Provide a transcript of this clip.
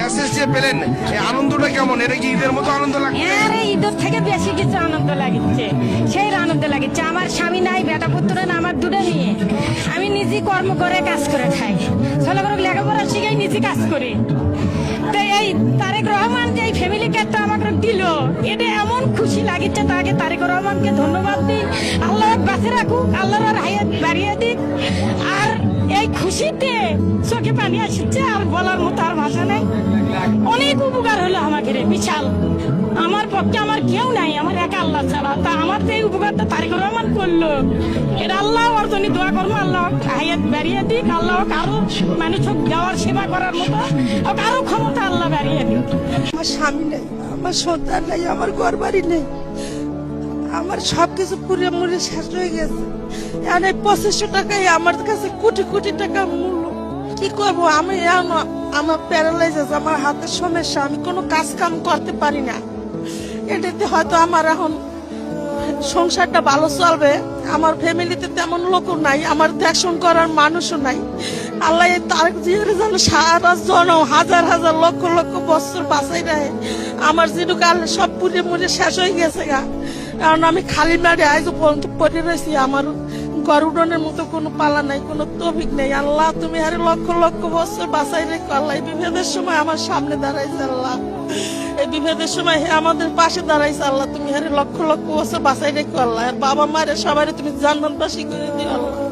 Message যে পেলেন, এই আনন্দটা কেমন? এটা কি ঈদের মতো আনন্দ লাগছে? আরে ঈদের থেকে বেশি কিছু আনন্দ লাগছে, সেই আনন্দ লাগছে। আমার স্বামী নাই, বেটা পুত্র না, আমার দুটো নিয়ে আমি নিজে কর্ম করে কাজ করে খাই, ছেলে করে লেখাপড়া শিখাই, নিজে কাজ করি। তো এই তারেক রহমান যে ফ্যামিলি কার্ডটা আমাকে দিল, এটা এমন খুশি লাগিচ্ছে, তাকে তারেক রহমানকে ধন্যবাদ দিই। আল্লাহ বাঁচে রাখুক, আল্লাহর হায়াত বাড়িয়ে দিক। আর এই খুশিতে চোখে পানি আসছে, আর বলার মতো আর ভাষা নেই। অনেক উপকার হলো আমাকে রে, বিশাল। আমার পক্ষে আমার কেউ নাই, আমার একা আল্লাহ ছাড়া। তা আমার তো এই উপকারটা তারেক রহমান করলো, এটা আল্লাহ ওর জন্য দোয়া করবো, আল্লাহ হায়াত বাড়িয়ে দিক। আল্লাহ কারো মানুষ দেওয়ার সেবা করার মতো কারো ক্ষমতা আল্লাহ বাড়িয়ে দিক। আমার স্বামী নেই, আমার সন্তান নেই, আমার ঘর বাড়ি নেই, আমার সবকিছু পুড়ে মুড়ে শেষ হয়ে গেছে। এখন এই 2500 টাকাই আমার কাছে কোটি কোটি টাকা মূল্য। কি করবো আমি? আমার প্যারালাইসিস, আমার হাতের সমস্যা, আমি কোনো কাজ কাম করতে পারি না। এটাতে হয়তো আমার এখন সংসারটা ভালো চলবে, আমার ফ্যামিলিতে তেমন লোকও নাই, আমার দেখশন করার মানুষও নাই। আল্লাহ তার জিয়ারে যেন সারা জনম হাজার হাজার লক্ষ লক্ষ বছর বাঁচাই রাখে। আমার যেটুকু আল্লাহ সব পুড়ে মুড়ে শেষ হয়ে গেছে গা। কারণ আমি খালি মাঠে আজও পর্যন্ত পড়ে রয়েছি, আমার ঘর উড়নের মতো কোনো পালা নাই, কোনো তৌফিক নেই। আল্লাহ তুমি আরে লক্ষ লক্ষ বছর বাঁচাই রেখো। আল্লাহ এই বিভেদের সময় আমার সামনে দাঁড়াইছে, আল্লাহ এই বিভেদের সময় হে আমাদের পাশে দাঁড়াইছে। আল্লাহ তুমি আরে লক্ষ লক্ষ বছর বাঁচাই রেখো। আল্লাহ বাবা মায়ের সবাই তুমি জান্নাতবাসী করে দিও আল্লাহ।